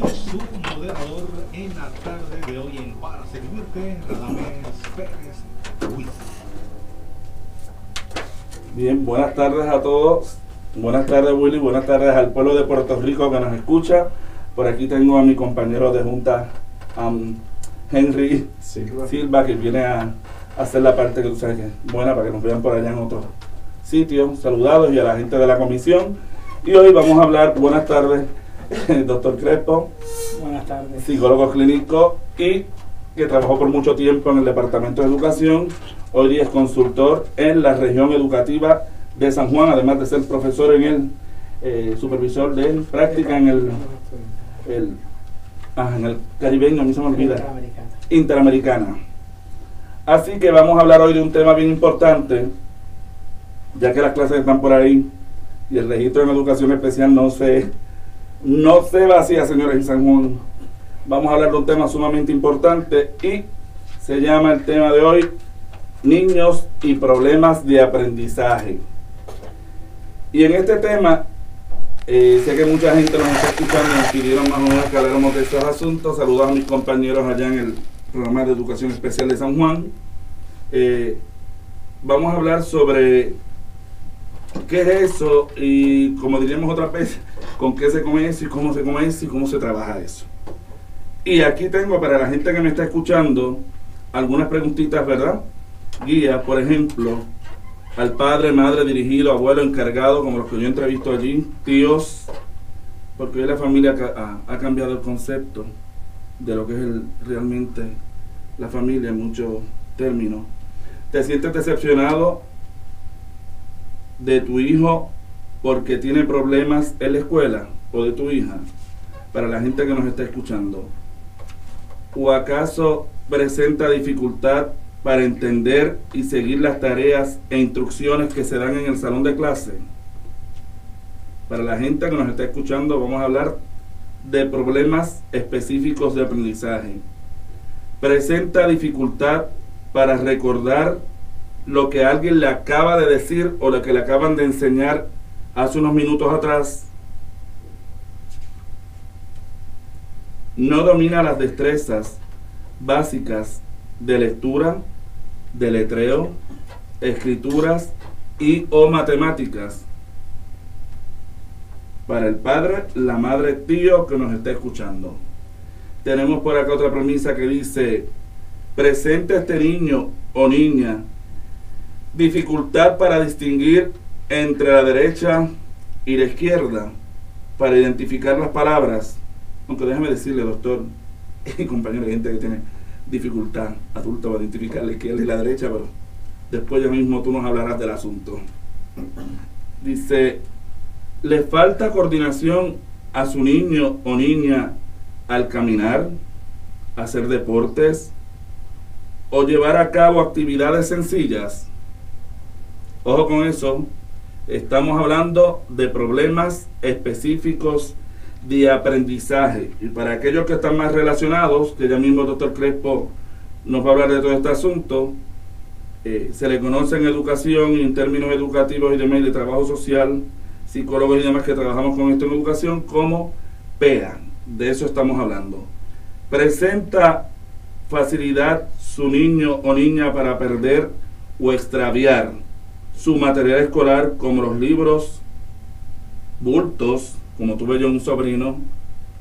su moderador en la tarde de hoy en Para Servirte, Radamés Pérez Ruiz. Bien, buenas tardes a todos. Buenas tardes, Willy. Buenas tardes al pueblo de Puerto Rico que nos escucha. Por aquí tengo a mi compañero de junta, Henry Silva, que viene a hacer la parte que tú sabes que es buena para que nos vean por allá en otros sitios. Saludados, y a la gente de la comisión. Y hoy vamos a hablar, buenas tardes, doctor Crespo. Buenas tardes. Psicólogo clínico y que trabajó por mucho tiempo en el Departamento de Educación. Hoy día es consultor en la región educativa de San Juan, además de ser profesor en el supervisor de práctica en el caribeño, a mí se me olvida, Interamericana. Así que vamos a hablar hoy de un tema bien importante, ya que las clases están por ahí y el registro en educación especial no se vacía, señores, en San Juan. Vamos a hablar de un tema sumamente importante y se llama el tema de hoy: niños y problemas de aprendizaje. Y en este tema, sé que mucha gente nos está escuchando y nos pidieron más o menos que habláramos de estos asuntos. Saludos a mis compañeros allá en el programa de Educación Especial de San Juan. Vamos a hablar sobre qué es eso y, como diríamos otra vez, con qué se come eso y cómo se come eso y cómo se trabaja eso. Y aquí tengo para la gente que me está escuchando algunas preguntitas, ¿verdad? Guía, por ejemplo, al padre, madre, dirigido, abuelo, encargado, como los que yo entrevisto allí, tíos, porque hoy la familia ha cambiado el concepto de lo que es realmente la familia en muchos términos. ¿Te sientes decepcionado de tu hijo porque tiene problemas en la escuela, o de tu hija, para la gente que nos está escuchando? ¿O acaso presenta dificultad para entender y seguir las tareas e instrucciones que se dan en el salón de clase? Para la gente que nos está escuchando, vamos a hablar de problemas específicos de aprendizaje. ¿Presenta dificultad para recordar lo que alguien le acaba de decir o lo que le acaban de enseñar hace unos minutos atrás? ¿No domina las destrezas básicas de lectura, de letreo, escrituras y o matemáticas? Para el padre, la madre, tío que nos está escuchando. Tenemos por acá otra premisa que dice: presenta este niño o niña dificultad para distinguir entre la derecha y la izquierda, para identificar las palabras. Aunque déjeme decirle, doctor y compañero, hay gente que tiene dificultad adulta para identificar la izquierda y la derecha, pero después ya mismo tú nos hablarás del asunto. Dice: ¿le falta coordinación a su niño o niña al caminar, hacer deportes o llevar a cabo actividades sencillas? Ojo con eso, estamos hablando de problemas específicos de aprendizaje. Y para aquellos que están más relacionados, que ya mismo el doctor Crespo nos va a hablar de todo este asunto, se le conoce en educación y en términos educativos y de trabajo social, psicólogos y demás que trabajamos con esto en educación, como PEA. De eso estamos hablando. ¿Presenta facilidad su niño o niña para perder o extraviar su material escolar, como los libros, bultos, como tuve yo un sobrino,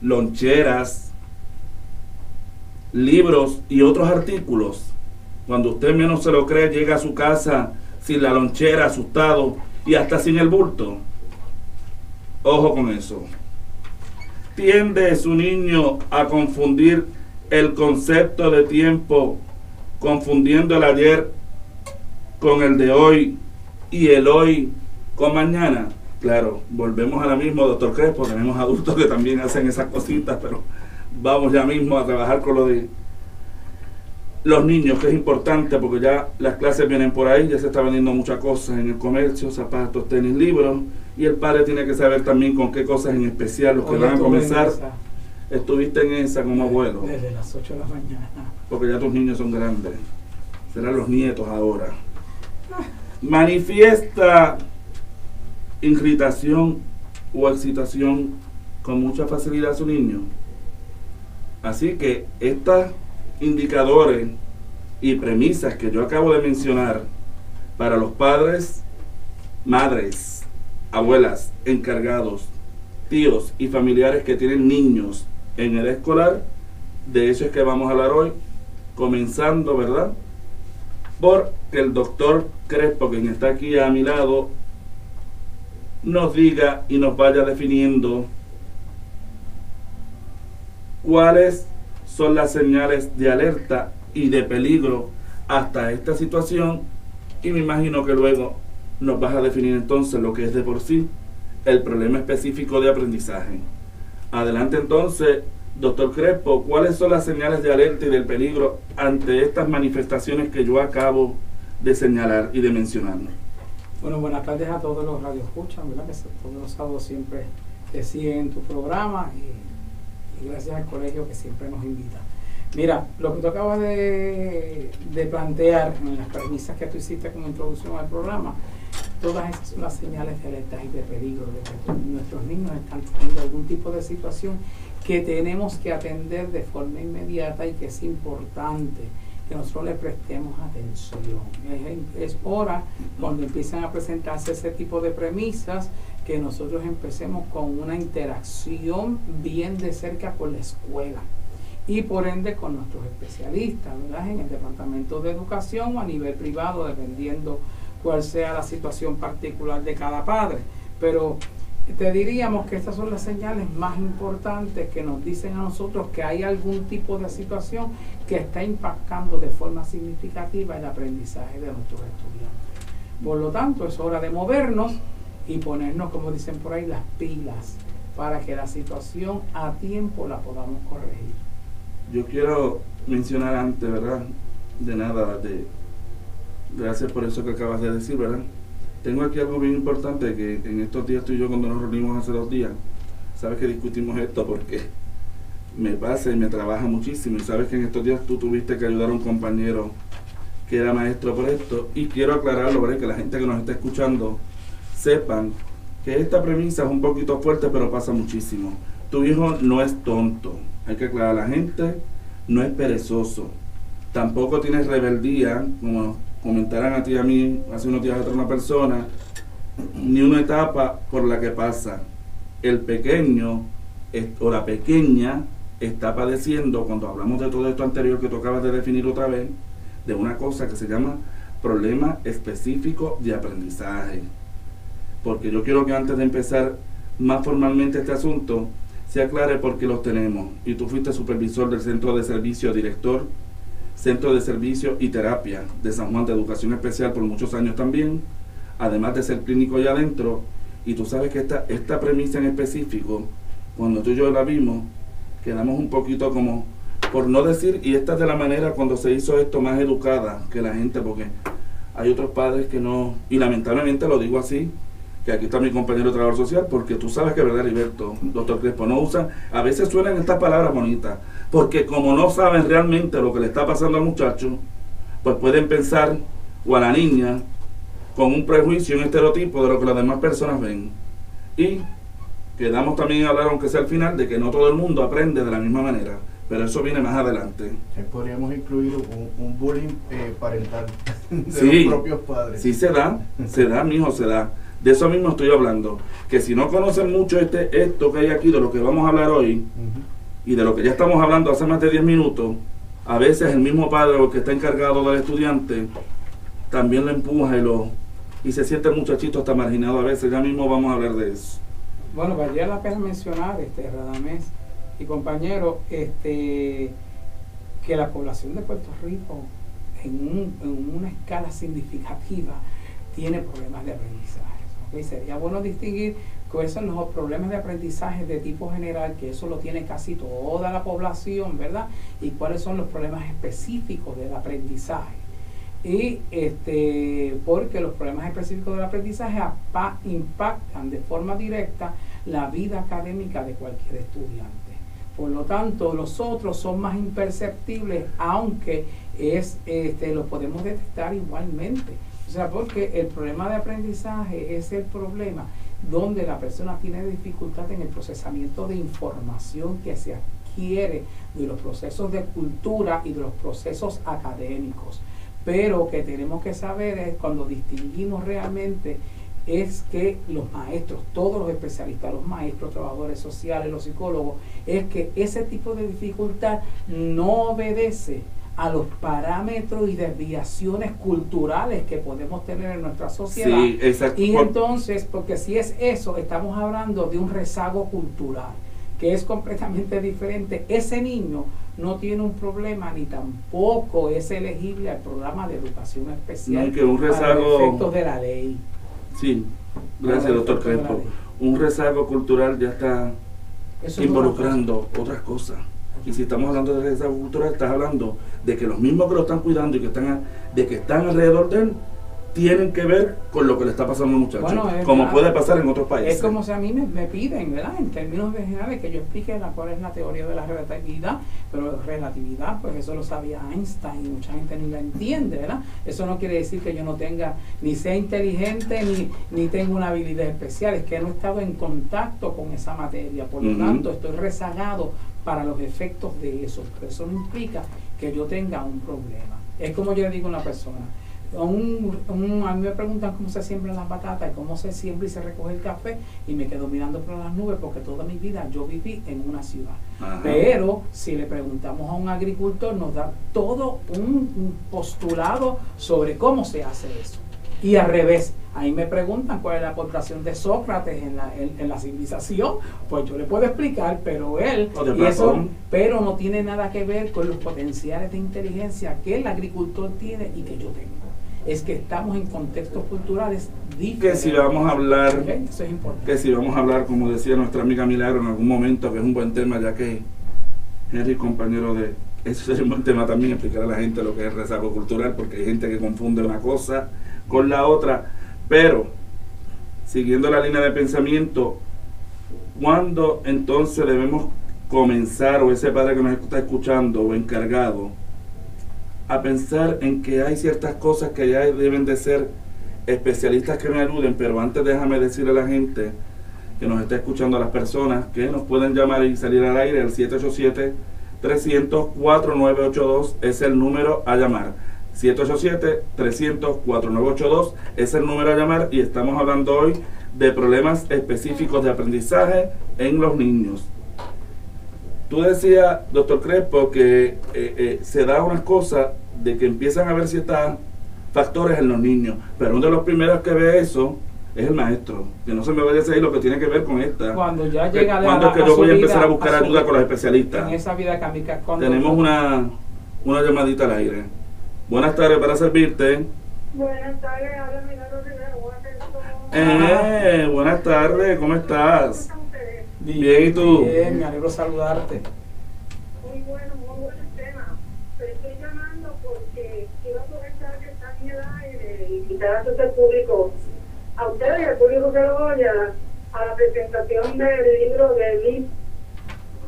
loncheras, libros y otros artículos? Cuando usted menos se lo cree, llega a su casa sin la lonchera, asustado y hasta sin el bulto. Ojo con eso. ¿Tiende su niño a confundir el concepto de tiempo, confundiendo el ayer con el de hoy y el hoy con mañana? Claro, volvemos a la misma, doctor Crespo. Tenemos adultos que también hacen esas cositas, pero vamos ya mismo a trabajar con lo de los niños, que es importante porque ya las clases vienen por ahí, ya se está vendiendo muchas cosas en el comercio, zapatos, tenis, libros, y el padre tiene que saber también con qué cosas en especial los que van a comenzar. Estuviste en esa como abuelo. Desde las 8 de la mañana. Porque ya tus niños son grandes. Serán los nietos ahora. Manifiesta irritación o excitación con mucha facilidad a su niño. Así que estos indicadores y premisas que yo acabo de mencionar para los padres, madres, abuelas, encargados, tíos y familiares que tienen niños en edad escolar, de eso es que vamos a hablar hoy, comenzando, ¿verdad?, por que el doctor Crespo, quien está aquí a mi lado, nos diga y nos vaya definiendo cuáles son las señales de alerta y de peligro hasta esta situación, y me imagino que luego nos vas a definir entonces lo que es de por sí el problema específico de aprendizaje. Adelante entonces, doctor Crespo, ¿cuáles son las señales de alerta y del peligro ante estas manifestaciones que yo acabo de señalar y de mencionar? Bueno, buenas tardes a todos los radioescuchas, ¿verdad? Que todos los sábados siempre te siguen tu programa y gracias al colegio que siempre nos invita. Mira, lo que tú acabas de plantear en las premisas que tú hiciste como introducción al programa, todas esas son las señales de alerta y de peligro de que nuestros niños están teniendo algún tipo de situación que tenemos que atender de forma inmediata y que es importante que nosotros le prestemos atención. Es hora, cuando empiezan a presentarse ese tipo de premisas, que nosotros empecemos con una interacción bien de cerca con la escuela y por ende con nuestros especialistas, ¿verdad?, en el departamento de educación o a nivel privado, dependiendo cuál sea la situación particular de cada padre. Pero te diríamos que estas son las señales más importantes que nos dicen a nosotros que hay algún tipo de situación que está impactando de forma significativa el aprendizaje de nuestros estudiantes. Por lo tanto, es hora de movernos y ponernos, como dicen por ahí, las pilas para que la situación a tiempo la podamos corregir. Yo quiero mencionar antes, ¿verdad?, de nada, gracias por eso que acabas de decir, ¿verdad? Tengo aquí algo bien importante que en estos días tú y yo, cuando nos reunimos hace 2 días, sabes que discutimos esto porque me pasa y me trabaja muchísimo, y sabes que en estos días tú tuviste que ayudar a un compañero que era maestro por esto, y quiero aclararlo, ¿verdad?, que la gente que nos está escuchando sepan que esta premisa es un poquito fuerte, pero pasa muchísimo. Tu hijo no es tonto, hay que aclarar a la gente, no es perezoso, tampoco tiene rebeldía, como comentaran a ti y a mí hace unos días atrás una persona, ni una etapa por la que pasa. El pequeño o la pequeña está padeciendo, cuando hablamos de todo esto anterior que tú acabas de definir otra vez, de una cosa que se llama problema específico de aprendizaje. Porque yo quiero que antes de empezar más formalmente este asunto, se aclare por qué los tenemos. Y tú fuiste supervisor del Centro de Servicio, director Centro de Servicio y Terapia de San Juan de Educación Especial por muchos años también, además de ser clínico allá adentro, y tú sabes que esta premisa en específico, cuando tú y yo la vimos, quedamos un poquito como, por no decir, y esta es de la manera cuando se hizo esto más educada que la gente, porque hay otros padres que no, y lamentablemente lo digo así, que aquí está mi compañero de trabajo social, porque tú sabes que, ¿verdad, Heriberto, doctor Crespo, no usan, a veces suenan estas palabras bonitas, porque como no saben realmente lo que le está pasando al muchacho, pues pueden pensar, o a la niña, con un prejuicio, un estereotipo de lo que las demás personas ven. Y quedamos también a hablar, aunque sea al final, de que no todo el mundo aprende de la misma manera, pero eso viene más adelante. Podríamos incluir un bullying parental de sí, los propios padres. Sí, se da, mijo, se da. De eso mismo estoy hablando, que si no conocen mucho esto que hay aquí, de lo que vamos a hablar hoy, y de lo que ya estamos hablando hace más de 10 minutos, a veces el mismo padre o el que está encargado del estudiante también lo empuja y se siente el muchachito hasta marginado a veces. Ya mismo vamos a hablar de eso. Bueno, valdría la pena mencionar, Radamés y compañeros, que la población de Puerto Rico en una escala significativa tiene problemas de aprendizaje. ¿Okay? Sería bueno distinguir cuáles son los problemas de aprendizaje de tipo general, que eso lo tiene casi toda la población, ¿verdad? Y cuáles son los problemas específicos del aprendizaje. Y porque los problemas específicos del aprendizaje impactan de forma directa la vida académica de cualquier estudiante. Por lo tanto, los otros son más imperceptibles, aunque los podemos detectar igualmente. O sea, porque el problema de aprendizaje es el problema donde la persona tiene dificultad en el procesamiento de información que se adquiere de los procesos de cultura y de los procesos académicos. Pero que tenemos que saber es cuando distinguimos realmente es que los maestros, todos los especialistas, los maestros, trabajadores sociales, los psicólogos, es que ese tipo de dificultad no obedece a los parámetros y desviaciones culturales que podemos tener en nuestra sociedad. Sí, exacto. Y entonces, porque si es eso, estamos hablando de un rezago cultural, que es completamente diferente. Ese niño no tiene un problema ni tampoco es elegible al programa de educación especial No, que un para rezago- los efectos de la ley. Sí, gracias, Para doctor los efectos de la Crespo. ley. Un rezago cultural ya está Eso es involucrando otras cosas. Y si estamos hablando de rezago cultural, estás hablando de que los mismos que lo están cuidando y que están alrededor de él tienen que ver con lo que le está pasando al muchacho, Bueno, es como verdad. puede pasar en otros países. Es como si a mí me piden, ¿verdad? En términos generales, que yo explique cuál es la teoría de la relatividad, pero relatividad, pues eso lo sabía Einstein y mucha gente ni la entiende, ¿verdad? Eso no quiere decir que yo no tenga, ni sea inteligente, ni tenga una habilidad especial, es que no he estado en contacto con esa materia, por lo tanto estoy rezagado para los efectos de eso, pero eso no implica que yo tenga un problema. Es como yo le digo a una persona, a mí me preguntan cómo se siembran las batatas y cómo se siembra y se recoge el café y me quedo mirando por las nubes porque toda mi vida yo viví en una ciudad. Ajá. Pero si le preguntamos a un agricultor nos da todo un postulado sobre cómo se hace eso. Y al revés, ahí me preguntan cuál es la aportación de Sócrates en la civilización, pues yo le puedo explicar, pero O de y eso, Platón. pero no tiene nada que ver con los potenciales de inteligencia que el agricultor tiene y que yo tengo. Es que estamos en contextos culturales diferentes. Que si vamos a hablar, ¿Ok? Eso es importante. que si vamos a hablar, como decía nuestra amiga Milagro en algún momento, que es un buen tema, ya que Henry, compañero de... Eso sería un buen tema también, explicar a la gente lo que es rezago cultural, porque hay gente que confunde una cosa con la otra. Pero, siguiendo la línea de pensamiento, ¿cuándo entonces debemos comenzar, o ese padre que nos está escuchando o encargado, a pensar en que hay ciertas cosas que ya deben de ser especialistas que me ayuden? Pero antes déjame decirle a la gente que nos está escuchando, a las personas que nos pueden llamar y salir al aire, al 787-300-4982 es el número a llamar. 787-300-4982 es el número a llamar, y estamos hablando hoy de problemas específicos de aprendizaje en los niños. Tú decías, doctor Crespo, que se da unas cosas de que empiezan a ver ciertos factores en los niños, pero uno de los primeros que ve eso es el maestro. Que no se me vaya a decir lo que tiene que ver con esta. Cuando ya llega a ¿Cuándo es que yo voy a empezar a buscar su ayuda vida, con los especialistas? en esa vida cámica, cuando Tenemos una llamadita al aire. Buenas tardes, para servirte. Buenas tardes, habla Milagro Rivera, Washington. Buenas tardes, ¿cómo estás? ¿Cómo están ustedes? Bien, ¿y tú? Bien, me alegro saludarte. Muy bueno el tema. Pero estoy llamando porque quiero aprovechar que está en el aire y invitar a todo el público, a ustedes y al público que lo oya, a la presentación del libro de Liz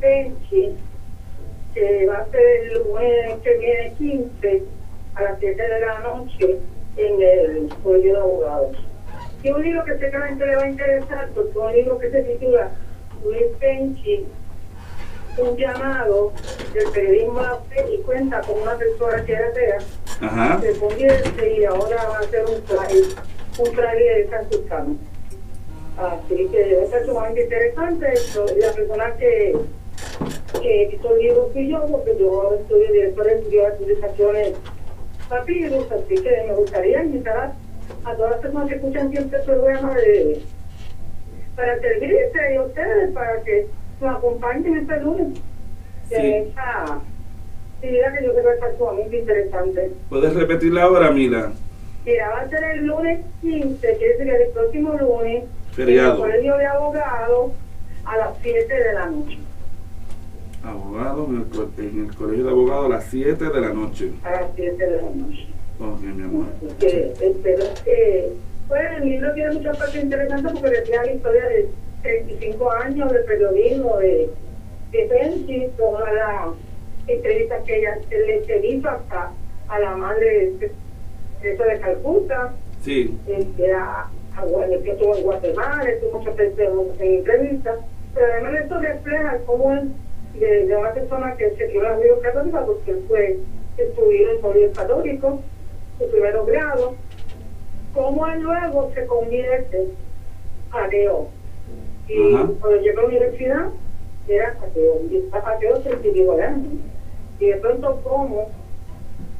Penchi, que va a ser el lunes que viene 15 a las 7 de la noche en el Colegio de Abogados. Y un libro que sé que a la gente le va a interesar, porque es un libro que se titula Luis Penchi, un llamado del periodismo a la fe, y cuenta con una persona que era atea, Ajá. se convierte y ahora va a hacer un fraile franciscano. Así que es sumamente interesante esto. Y la persona que hizo el libro fui yo, porque yo estudié director de publicaciones Papyrus, así que me gustaría invitar a todas las personas que escuchan siempre el programa para servirse y a ustedes para que nos acompañen este lunes. Sí. Esa actividad que yo creo que está sumamente interesante. ¿Puedes repetirla ahora, Mila? Mira, va a ser el lunes 15, que es el próximo lunes, Feriado. en el Colegio de Abogados a las 7 de la noche. Abogados en el Colegio de Abogados a las 7 de la noche. A las 7 de la noche. Ok, mi amor. Así que espero que... Pues el libro tiene muchas partes interesantes porque refleja la historia de 35 años de periodismo de Penchi, todas las entrevistas que ella le hizo hasta a la madre de Calcuta, Sí. que estuvo en Guatemala, estuvo muchas veces en entrevistas, pero además esto refleja cómo él de una persona que se dio la religión católica porque él fue estudió en colegio católico, su primer grado, cómo él luego se convierte ateo. Y cuando llegó a la universidad, era ateo, y está ateo científico, ¿verdad? Y de pronto, cómo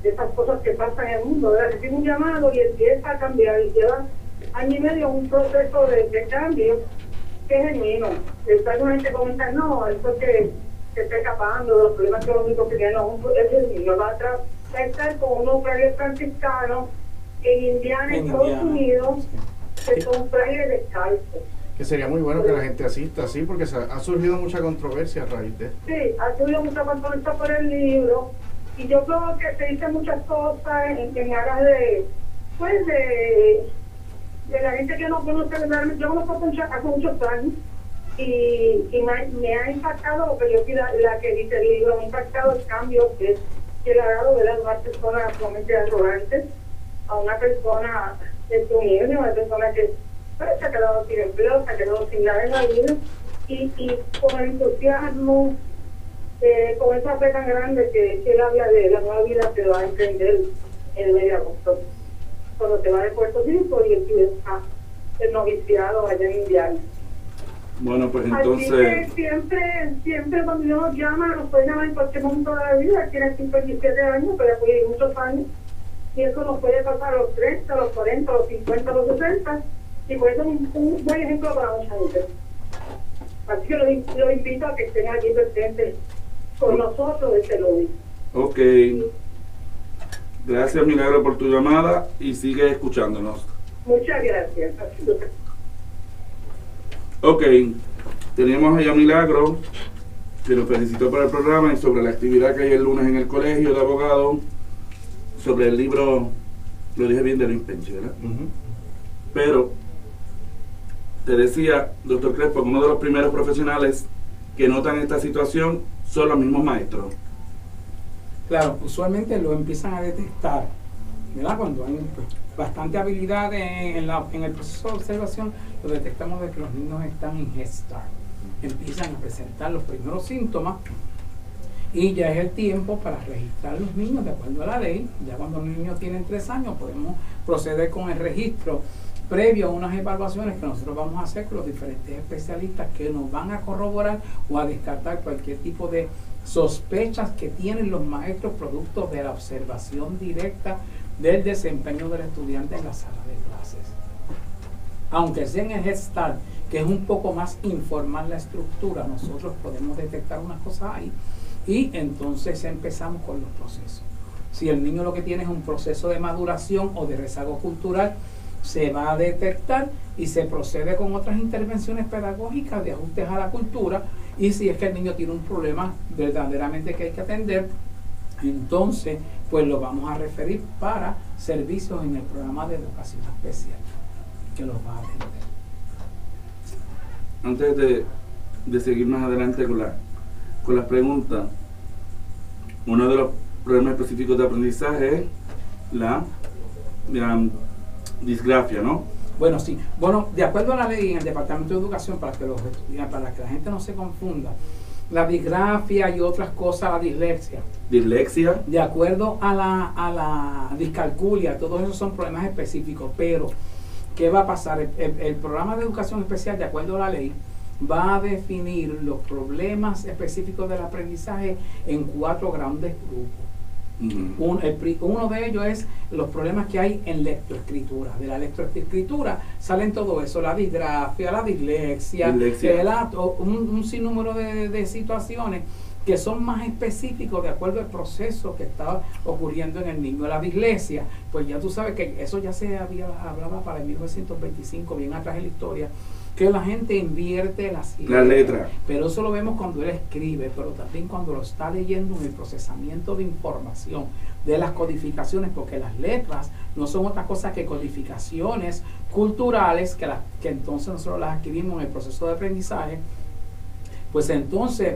de esas cosas que pasan en el mundo, ¿verdad? Recibe un llamado y empieza a cambiar, y lleva año y medio un proceso de cambio que es genuino. Alguna gente comenta, no, eso que se está escapando de los problemas económicos que tiene, no, es genuino. Va a estar con unos frailes franciscanos en Indiana, en Estados Unidos, que son frailes descalzos. Que sería muy bueno que la gente asista, sí, porque ha surgido mucha controversia a raíz de esto. Sí, ha surgido mucha controversia por el libro, y yo creo que se dicen muchas cosas en aras de, pues, de la gente que no conoce realmente. Yo conozco hace muchos años, y me ha impactado lo que yo vi, la que dice el libro, me ha impactado el cambio que le ha dado de una persona sumamente arrogante a una persona de su nivel, una persona que se ha quedado sin empleo, se ha quedado sin nada en la vida, y con el entusiasmo, con esa fe tan grande que él habla de la nueva vida que va a emprender el medio de agosto, cuando se va de Puerto Rico y empieza el noviciado allá en Indiana. Bueno, pues entonces... Así que siempre cuando uno nos llama, nos puede llamar en cualquier momento de la vida. Tiene 57 años, pero puede ir muchos años, y eso nos puede pasar a los 30, a los 40, a los 50, a los 60, y puede ser un buen ejemplo para mucha gente. Así que lo invito a que estén aquí presentes con nosotros este lunes. Ok. Gracias, Milagro, por tu llamada, y sigue escuchándonos. Muchas gracias. Ok, tenemos allá a Milagro, que nos felicitó por el programa y sobre la actividad que hay el lunes en el colegio de abogados, sobre el libro, lo dije bien, de Luis Penchi, ¿verdad? Pero, te decía, doctor Crespo, que uno de los primeros profesionales que notan esta situación son los mismos maestros. Claro, usualmente lo empiezan a detectar, ¿verdad? Cuando hay bastante habilidad en el proceso de observación, lo detectamos de que los niños están en Head Start. Empiezan a presentar los primeros síntomas, y ya es el tiempo para registrar los niños de acuerdo a la ley. Ya cuando los niños tienen 3 años podemos proceder con el registro previo a unas evaluaciones que nosotros vamos a hacer con los diferentes especialistas, que nos van a corroborar o a descartar cualquier tipo de sospechas que tienen los maestros producto de la observación directa del desempeño del estudiante en la sala de clases. Aunque sea en el Head Start, que es un poco más informal la estructura, nosotros podemos detectar unas cosas ahí, y entonces empezamos con los procesos. Si el niño lo que tiene es un proceso de maduración o de rezago cultural, se va a detectar y se procede con otras intervenciones pedagógicas de ajustes a la cultura. Y si es que el niño tiene un problema verdaderamente que hay que atender, entonces pues lo vamos a referir para servicios en el programa de educación especial, que los va a atender. Antes de seguir más adelante con las preguntas, uno de los problemas específicos de aprendizaje es la disgrafia, ¿no? Bueno, sí. Bueno, de acuerdo a la ley en el Departamento de Educación, para que la gente no se confunda, la disgrafia y otras cosas, la dislexia. ¿Dislexia? De acuerdo a la discalculia, todos esos son problemas específicos, pero ¿qué va a pasar? El programa de educación especial, de acuerdo a la ley, va a definir los problemas específicos del aprendizaje en 4 grandes grupos. Uno de ellos es los problemas que hay en lectoescritura. De la lectoescritura salen todo eso, la disgrafia, la dislexia. Un sinnúmero de situaciones que son más específicos de acuerdo al proceso que estaba ocurriendo en el niño. La dislexia, pues ya tú sabes que eso ya se había hablado para el 1925, bien atrás en la historia, que la gente invierte las letras. Pero eso lo vemos cuando él escribe, pero también cuando lo está leyendo en el procesamiento de información, de las codificaciones, porque las letras no son otra cosa que codificaciones culturales que entonces nosotros las adquirimos en el proceso de aprendizaje. Pues entonces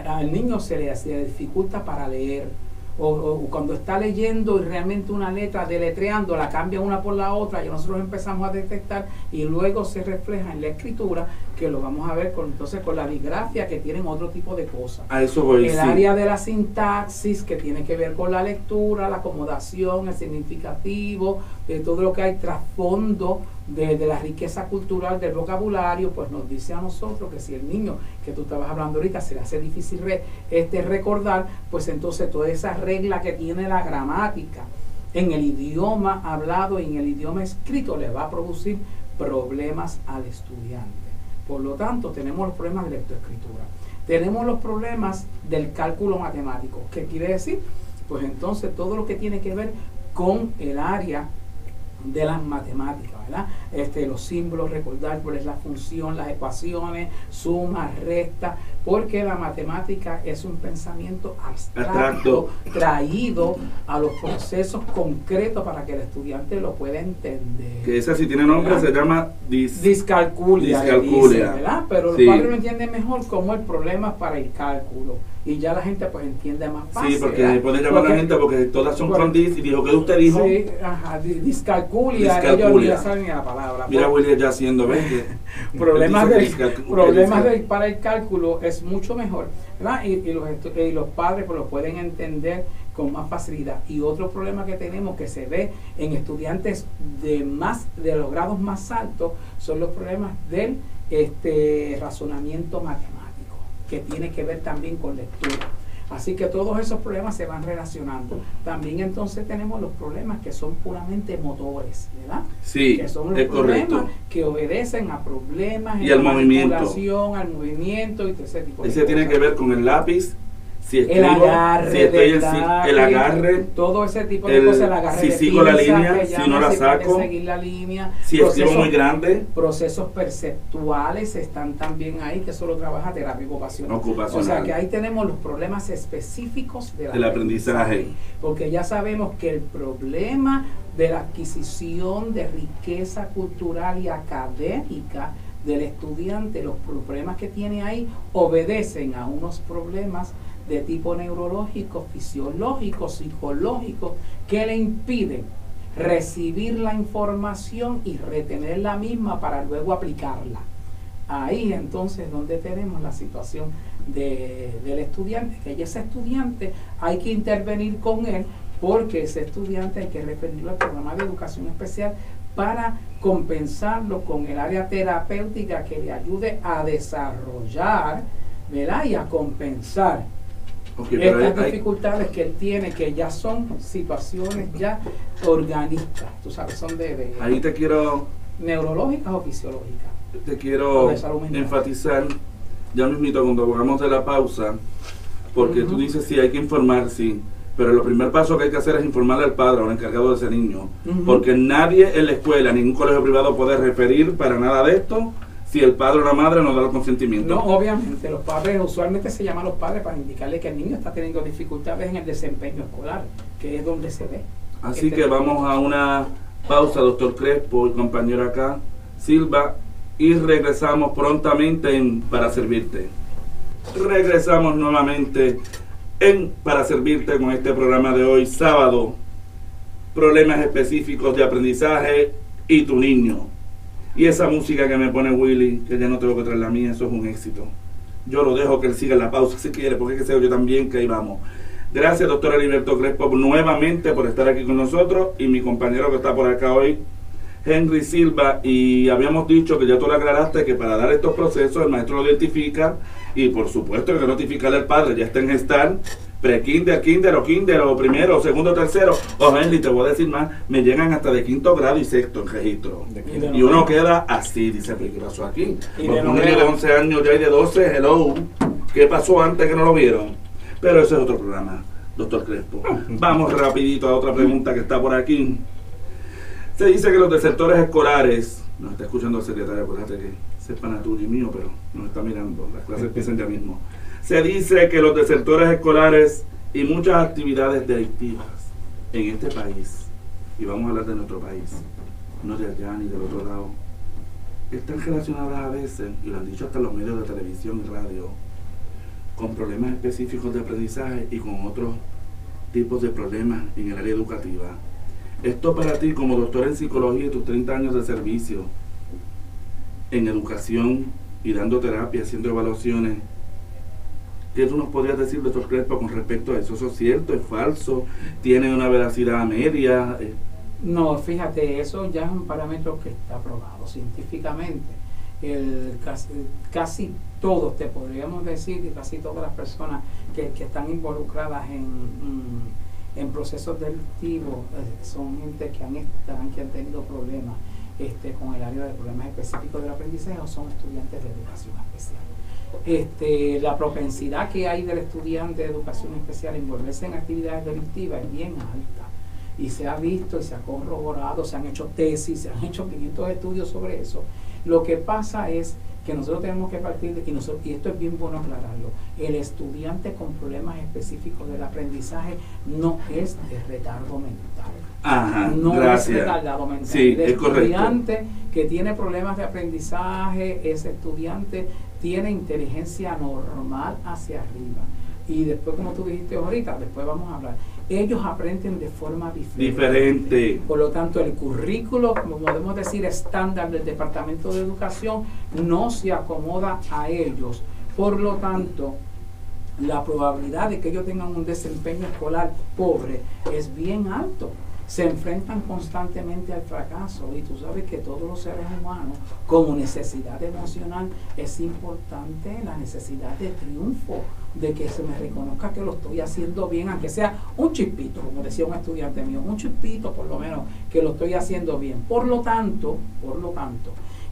al niño se le dificulta para leer, o cuando está leyendo y realmente una letra, deletreando, la cambia una por la otra y nosotros empezamos a detectar y luego se refleja en la escritura, que lo vamos a ver entonces con la disgrafia, que tienen otro tipo de cosas. A eso voy, El área de la sintaxis, que tiene que ver con la lectura, la acomodación, el significativo, de todo lo que hay trasfondo de la riqueza cultural del vocabulario, pues nos dice a nosotros que si el niño que tú estabas hablando ahorita se le hace difícil recordar, pues entonces toda esa regla que tiene la gramática en el idioma hablado y en el idioma escrito le va a producir problemas al estudiante. Por lo tanto, tenemos los problemas de lectoescritura. Tenemos los problemas del cálculo matemático. ¿Qué quiere decir? Pues entonces todo lo que tiene que ver con el área de las matemáticas, ¿verdad? Los símbolos, recordar cuál es la función, las ecuaciones, sumas, restas, porque la matemática es un pensamiento abstracto traído a los procesos concretos para que el estudiante lo pueda entender. Que esa, si tiene nombre, ¿verdad? se llama discalculia, discalculia. ¿verdad? Pero Sí. los padres lo entienden mejor como el problema para el cálculo. Y ya la gente pues entiende más fácil. Sí, porque ¿verdad? puede llamar a la gente porque todas son con dis y dijo, ¿qué usted dijo? Sí, ajá, discalculia, ellos ni le saben ni la palabra. Mira, William ya haciendo, ¿ves? Problemas Problemas para el cálculo es mucho mejor, ¿verdad? Y los padres pues lo pueden entender con más facilidad. Y otro problema que tenemos que se ve en estudiantes de los grados más altos son los problemas del razonamiento matemático, que tiene que ver también con lectura. Así que todos esos problemas se van relacionando. También entonces tenemos los problemas que son puramente motores, ¿verdad? Sí, que son los es problemas correcto. que obedecen a problemas Y en al la movimiento. manipulación, al movimiento y todo ese tipo de Ese cosas. tiene que ver con el lápiz, si escribo, El agarre, si estoy del lápiz, el agarre, todo ese tipo de cosas, el agarre si de sigo la pinza, línea, que si llaman, no la si pueden saco, seguir la línea, si escribo muy grande. procesos perceptuales están también ahí, que solo trabaja terapia ocupacional. O sea que ahí tenemos los problemas específicos del aprendizaje. Porque ya sabemos que el problema de la adquisición de riqueza cultural y académica del estudiante, los problemas que tiene ahí obedecen a unos problemas de tipo neurológico, fisiológico, psicológico, que le impiden recibir la información y retener la misma para luego aplicarla. Ahí entonces donde tenemos la situación del estudiante, que ese estudiante hay que intervenir con él, porque ese estudiante hay que referirlo al programa de educación especial para compensarlo con el área terapéutica que le ayude a desarrollar, ¿verdad? Y a compensar estas dificultades que él tiene, que ya son situaciones ya organistas, tú sabes, son ahí te quiero neurológicas o fisiológicas. Te quiero enfatizar, ya mismito cuando hagamos de la pausa, porque tú dices sí, hay que informar, sí, pero el primer paso que hay que hacer es informarle al padre o al encargado de ese niño, porque nadie en la escuela, ningún colegio privado puede referir para nada de esto si el padre o la madre no da el consentimiento. No, obviamente, los padres, usualmente se llaman a los padres para indicarle que el niño está teniendo dificultades en el desempeño escolar, que es donde se ve. Así que vamos a una pausa, doctor Crespo y compañero acá, Silva, y regresamos prontamente en Para Servirte. Regresamos nuevamente en Para Servirte con este programa de hoy, sábado, problemas específicos de aprendizaje y tu niño. Y esa música que me pone Willy, que ya no tengo que traer la mía, eso es un éxito. Yo lo dejo que él siga la pausa si quiere, porque es que sé yo también que ahí vamos. Gracias, doctor Heriberto Crespo, nuevamente por estar aquí con nosotros, y mi compañero que está por acá hoy, Henry Silva. Y habíamos dicho que ya tú le aclaraste que para dar estos procesos el maestro lo identifica, y por supuesto hay que notificarle al padre, ya está en gestar, pre-kinder, kinder o primero, o segundo, tercero. O Henry, te voy a decir más, me llegan hasta de 5º grado y 6º en registro. Y uno queda así, dice, ¿pero qué pasó aquí? Porque un niño de 11 años ya y de 12, hello, ¿qué pasó antes que no lo vieron? Pero ese es otro programa, doctor Crespo. Vamos rapidito a otra pregunta que está por aquí. Se dice que los desertores escolares, nos está escuchando el secretario, acuérdate que ese es pana tuyo y mío, pero nos está mirando, las clases empiezan ya mismo. Se dice que los desertores escolares y muchas actividades delictivas en este país, y vamos a hablar de nuestro país, no de allá ni del otro lado, están relacionadas a veces, y lo han dicho hasta los medios de televisión y radio, con problemas específicos de aprendizaje y con otros tipos de problemas en el área educativa. Esto para ti, como doctor en psicología y tus 30 años de servicio en educación y dando terapia, haciendo evaluaciones, ¿qué tú nos podrías decir, doctor Crespo, con respecto a eso? ¿Eso es cierto? ¿Es falso? ¿Tiene una veracidad media? No, fíjate, eso ya es un parámetro que está probado científicamente. Casi todos, te podríamos decir, y casi todas las personas que están involucradas en procesos delictivos son gente que han tenido problemas con el área de problemas específicos del aprendizaje o son estudiantes de educación especial. La propensidad que hay del estudiante de educación especial a envolverse en actividades delictivas es bien alta. Y se ha visto y se ha corroborado, se han hecho tesis, se han hecho 500 estudios sobre eso. Lo que pasa es que nosotros tenemos que partir de, y esto es bien bueno aclararlo, el estudiante con problemas específicos del aprendizaje no es de retardo mental. Ajá, no gracias. es retardado mental. Sí, el es correcto. estudiante que tiene problemas de aprendizaje, ese estudiante tiene inteligencia normal hacia arriba. Y después, como tú dijiste ahorita, después vamos a hablar, ellos aprenden de forma diferente. Por lo tanto, el currículo, como podemos decir, estándar del Departamento de Educación no se acomoda a ellos. Por lo tanto, la probabilidad de que ellos tengan un desempeño escolar pobre es bien alto. Se enfrentan constantemente al fracaso, y tú sabes que todos los seres humanos, como necesidad emocional, es importante la necesidad de triunfo, de que se me reconozca que lo estoy haciendo bien, aunque sea un chispito, como decía un estudiante mío, un chispito por lo menos, que lo estoy haciendo bien. Por lo tanto,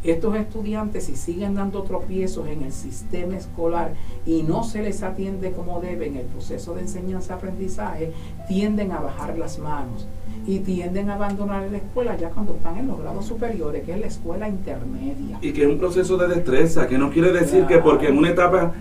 estos estudiantes, si siguen dando tropiezos en el sistema escolar y no se les atiende como debe en el proceso de enseñanza-aprendizaje, tienden a bajar las manos y tienden a abandonar la escuela ya cuando están en los grados superiores, que es la escuela intermedia. Y que es un proceso de destreza, que no quiere decir que porque en una etapa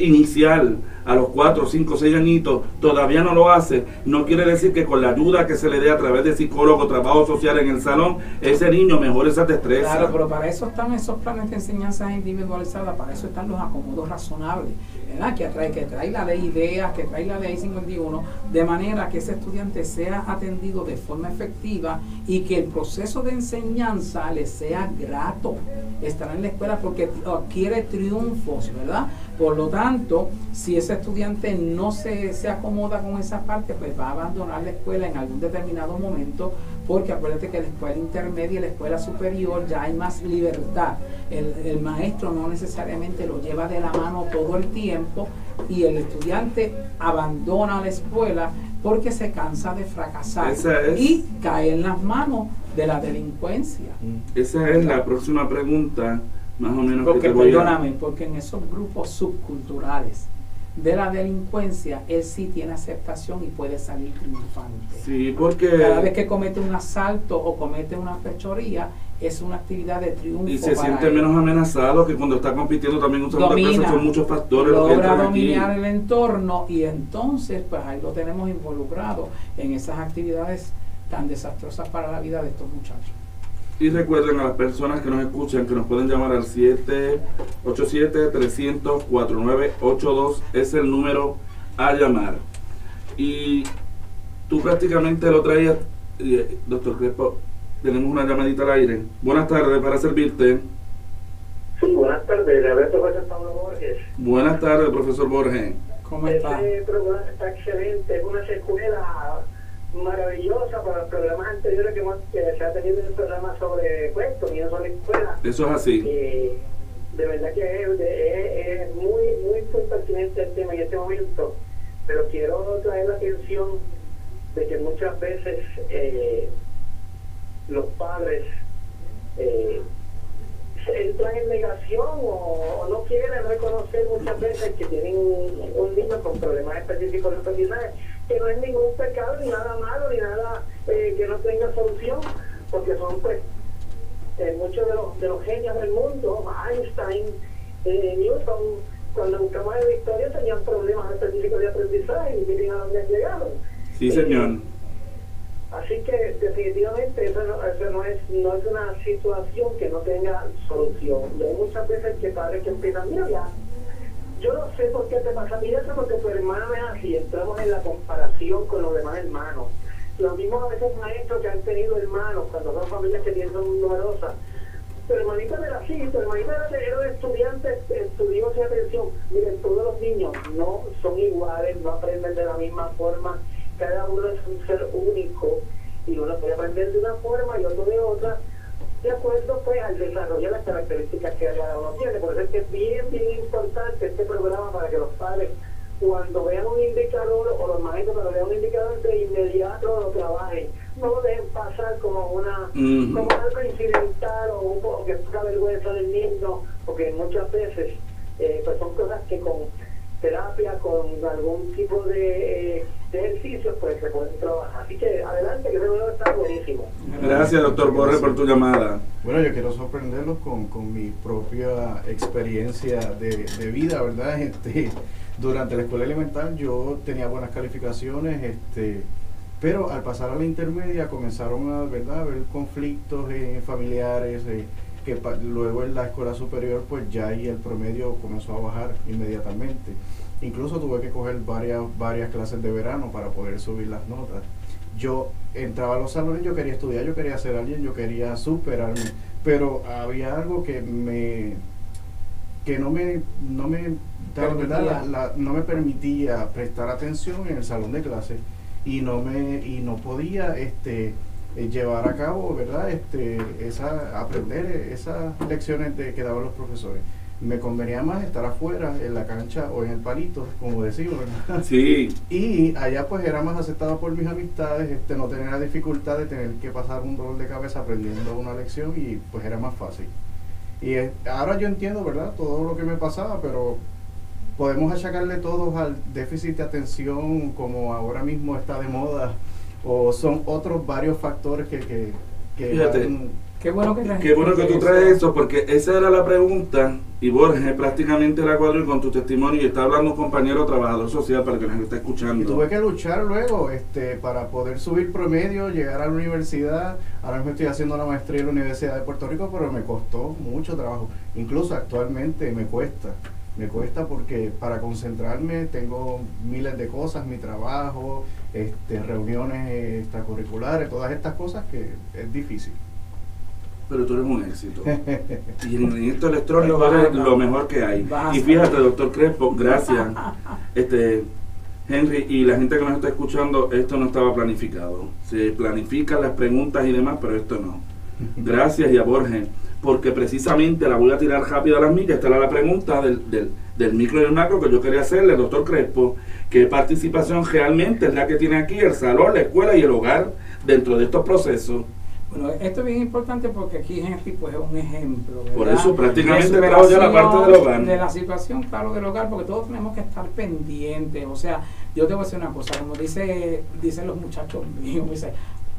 inicial, a los 4, 5, 6 añitos, todavía no lo hace, no quiere decir que con la ayuda que se le dé a través de psicólogo, trabajo social en el salón, ese niño mejore esa destreza. Claro, pero para eso están esos planes de enseñanza individualizada, para eso están los acomodos razonables, ¿verdad? Que trae la ley IDEA, que trae la ley 51, de manera que ese estudiante sea atendido de forma efectiva y que el proceso de enseñanza le sea grato. Estará en la escuela porque adquiere triunfos, ¿verdad? Por lo tanto, si ese estudiante no se acomoda con esa parte, pues va a abandonar la escuela en algún determinado momento, porque acuérdate que la escuela intermedia y la escuela superior ya hay más libertad. El maestro no necesariamente lo lleva de la mano todo el tiempo y el estudiante abandona la escuela porque se cansa de fracasar y cae en las manos de la delincuencia. Esa es la próxima pregunta, más o menos. Porque, que te voy perdóname, porque en esos grupos subculturales de la delincuencia, él sí tiene aceptación y puede salir triunfante. Sí, porque cada vez que comete un asalto o comete una fechoría, es una actividad de triunfo. Y se siente menos amenazado que cuando está compitiendo también usando presa. Son muchos factores los que logra entran dominar aquí. el entorno y entonces pues ahí lo tenemos involucrado en esas actividades tan desastrosas para la vida de estos muchachos. Y recuerden a las personas que nos escuchan que nos pueden llamar al 787-300-4982, es el número a llamar. Y tú prácticamente lo traías, doctor Crespo, tenemos una llamadita al aire. Buenas tardes, para servirte. Sí, buenas tardes, le habla el profesor Pablo Borges. Buenas tardes, profesor Borges. ¿Cómo está? Este programa está excelente, es una secuela maravillosa para los programas anteriores que se ha tenido en el programa sobre cuentos y sobre la escuela. Eso es así. De verdad que es muy, muy pertinente el tema en este momento, pero quiero traer la atención de que muchas veces los padres entran en negación o no quieren reconocer muchas veces que tienen un niño con problemas específicos de aprendizaje, que no es ningún pecado, ni nada malo, ni nada que no tenga solución, porque son pues muchos de los genios del mundo, Einstein, Newton, cuando buscamos en la historia tenían problemas específicos de aprendizaje y miren a dónde han llegado. Sí, señor. Así que definitivamente eso no es una situación que no tenga solución. Y hay muchas veces que padres que empiezan, mira, Yo no sé por qué te pasa. Mira, eso porque tu hermano es así. Entramos en la comparación con los demás hermanos. Los mismos a veces maestros que han tenido hermanos, cuando son familias que tienen son numerosas. Tu hermanita era así, tu hermanita era de estudiantes estudiosos de atención. Miren, todos los niños no son iguales, no aprenden de la misma forma. Cada uno es un ser único y uno puede aprender de una forma y otro de otra, de acuerdo pues al desarrollar las características que cada uno tiene. Por eso es que es bien importante este programa para que los padres, cuando vean un indicador, o los maestros cuando vean un indicador, de inmediato lo trabajen. No lo dejen pasar como como algo incidental o que es una vergüenza del niño, porque muchas veces pues son cosas que con terapia, con algún tipo de ejercicios, pues se pueden trabajar. Así que adelante, que ese video está buenísimo. Gracias, doctor Borges, por tu llamada. Bueno, yo quiero sorprenderlos con mi propia experiencia de vida, ¿verdad? Durante la escuela elemental yo tenía buenas calificaciones, pero al pasar a la intermedia comenzaron a, ¿verdad?, a haber conflictos familiares, que luego en la escuela superior pues ya ahí el promedio comenzó a bajar inmediatamente. Incluso tuve que coger varias clases de verano para poder subir las notas. Yo entraba a los salones, yo quería estudiar, yo quería ser alguien, yo quería superarme, pero había algo que no me permitía prestar atención en el salón de clases y no podía llevar a cabo, ¿verdad?, aprender esas lecciones que daban los profesores. Me convenía más estar afuera, en la cancha o en el palito, como decimos, ¿verdad? Sí. Y allá pues era más aceptado por mis amistades, no tenía la dificultad de tener que pasar un dolor de cabeza aprendiendo una lección y pues era más fácil. Y ahora yo entiendo, ¿verdad?, todo lo que me pasaba, pero podemos achacarle todos al déficit de atención, como ahora mismo está de moda, o son otros varios factores que Fíjate, qué bueno que tú traes eso, porque esa era la pregunta, y Borges prácticamente la cuadro con tu testimonio, y está hablando un compañero trabajador social para que nos esté escuchando. Y tuve que luchar luego para poder subir promedio, llegar a la universidad. Ahora mismo estoy haciendo una maestría en la Universidad de Puerto Rico, pero me costó mucho trabajo. Incluso actualmente me cuesta porque para concentrarme tengo miles de cosas, mi trabajo, reuniones extracurriculares, todas estas cosas que es difícil. Pero tú eres un éxito. Y en esto electrónico eres lo mejor que hay. Y fíjate, doctor Crespo, gracias. Henry y la gente que nos está escuchando, esto no estaba planificado. Se planifican las preguntas y demás, pero esto no. Gracias, y a Borges, porque precisamente la voy a tirar rápido a las millas. Esta era la pregunta del micro y del macro que yo quería hacerle, doctor Crespo. ¿Qué participación realmente es la que tiene aquí el salón, la escuela y el hogar dentro de estos procesos? Bueno, esto es bien importante porque aquí Henry pues es un ejemplo, ¿verdad? Por eso prácticamente trajo ya la parte del hogar. De la situación, claro, del hogar, porque todos tenemos que estar pendientes. O sea, yo te voy a decir una cosa, como dicen los muchachos míos, me dicen,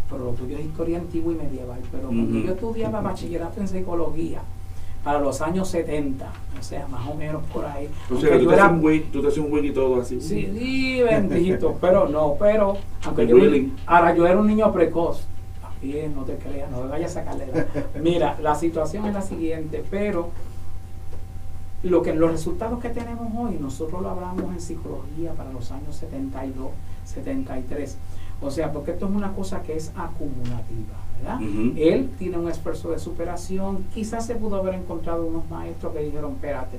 pero lo tuyo es historia antigua y medieval, pero cuando yo estudiaba bachillerato en psicología, para los años 70, o sea, más o menos por ahí. O sea, tú te haces un wiki y todo así. Sí, bendito, pero aunque ahora yo era un niño precoz. No te creas, no me vayas a sacarle edad. Mira, la situación es la siguiente, pero los resultados que tenemos hoy, nosotros lo hablamos en psicología para los años 72, 73. O sea, porque esto es una cosa que es acumulativa, ¿verdad? Él tiene un esfuerzo de superación. Quizás se pudo haber encontrado unos maestros que dijeron, espérate,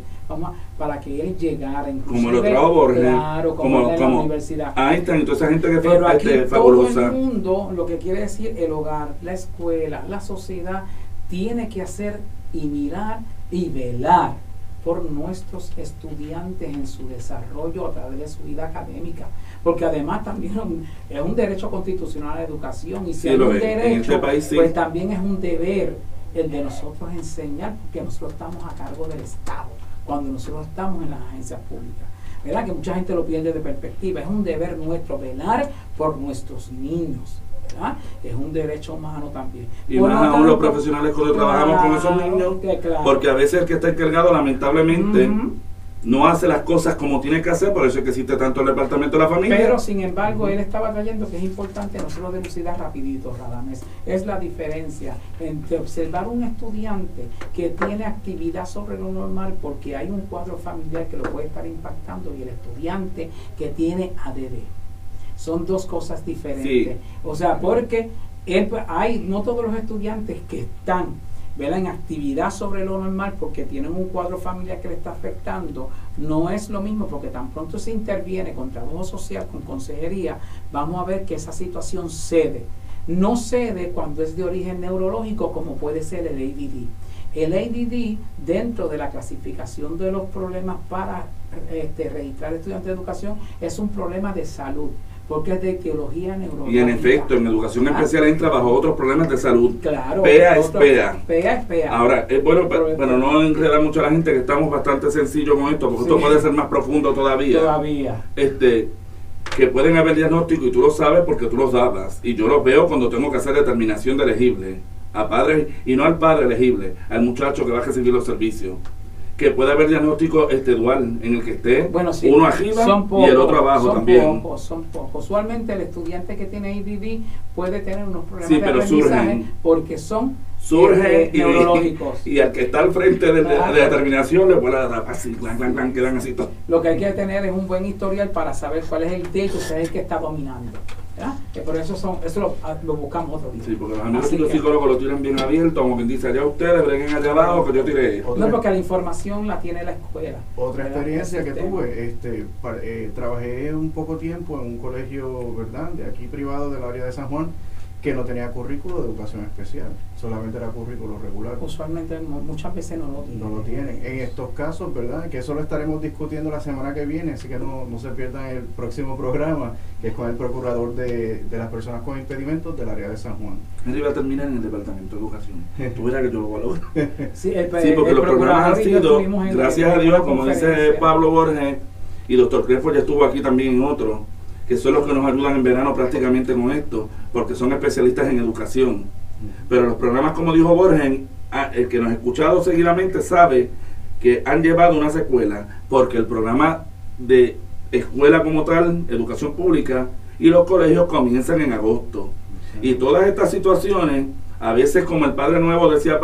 para que él llegara, inclusive, como lo trajo Borges, claro, como en la universidad. Einstein y toda esa gente que fue pero aquí fabulosa. Todo el mundo, lo que quiere decir el hogar, la escuela, la sociedad, tiene que hacer y mirar y velar por nuestros estudiantes en su desarrollo a través de su vida académica, porque además también es un derecho constitucional a la educación, y si hay un derecho, en este país, pues también es un deber el de nosotros enseñar, porque nosotros estamos a cargo del Estado, cuando nosotros estamos en las agencias públicas, ¿verdad? Que mucha gente lo pierde de perspectiva. Es un deber nuestro velar por nuestros niños, ¿verdad? Es un derecho humano también. Y más aún los profesionales cuando trabajamos con esos niños, porque a veces el que está encargado lamentablemente no hace las cosas como tiene que hacer, por eso es que existe tanto el departamento de la familia. Pero sin embargo, él estaba trayendo que es importante nosotros delucidar rapidito, Radames, es la diferencia entre observar un estudiante que tiene actividad sobre lo normal porque hay un cuadro familiar que lo puede estar impactando y el estudiante que tiene ADD. Son dos cosas diferentes. Sí. O sea, porque no todos los estudiantes que están, ¿verdad?, en actividad sobre lo normal porque tienen un cuadro familiar que le está afectando, no es lo mismo, porque tan pronto se interviene con trabajo social, con consejería, vamos a ver que esa situación cede. No cede cuando es de origen neurológico, como puede ser el ADD. El ADD, dentro de la clasificación de los problemas para registrar estudiantes de educación, es un problema de salud, porque es de etiología neurológica. Y en efecto, en educación especial entra bajo otros problemas de salud. Claro. PEA es PEA. PEA es PEA. Ahora, es bueno, pero no enredar mucho a la gente, que estamos bastante sencillos con esto, porque Sí. esto puede ser más profundo todavía. Que pueden haber diagnósticos, y tú lo sabes porque tú los dabas, y yo los veo cuando tengo que hacer determinación de elegible a padres, y no al padre elegible, al muchacho que va a recibir los servicios, que puede haber diagnóstico dual, en el que esté sí, uno arriba y el otro abajo también. Son pocos. Usualmente el estudiante que tiene ADD puede tener unos problemas Sí, de pero aprendizaje surgen. porque son Surge neurológicos. y al que está al frente de determinación le puede dar así, clan, quedan así todos. Lo que hay que tener es un buen historial para saber cuál es el TIC que usted es el que está dominando. ¿Ya? Por eso lo buscamos otro día. Sí, porque los amigos Así y los que- psicólogos lo tiran bien abierto, como quien dice, allá ustedes, breguen allá abajo, que yo tiré esto. No, porque la información la tiene la escuela. Otra ¿verdad? experiencia El que sistema. tuve, trabajé un poco tiempo en un colegio, ¿verdad?, de aquí privado del área de San Juan, que no tenía currículo de educación especial, solamente era currículo regular. Usualmente muchas veces no lo tienen. No lo tienen. En estos casos, ¿verdad?, que eso lo estaremos discutiendo la semana que viene, así que no se pierdan el próximo programa, que es con el procurador de las personas con impedimentos del área de San Juan. Él iba a terminar en el departamento de educación. Tú verás que yo lo valoro. Sí, Sí, porque los programas han procurador y yo sido, estuvimos en gracias a una Dios, como dice conferencia. Pablo Borges, y doctor Crespo ya estuvo aquí también en otro, que son los que nos ayudan en verano prácticamente con esto, porque son especialistas en educación. Pero los programas, como dijo Borges, el que nos ha escuchado seguidamente sabe que han llevado una secuela, porque el programa de escuela como tal, educación pública, y los colegios comienzan en agosto. Y todas estas situaciones, a veces, como el Padre Nuevo decía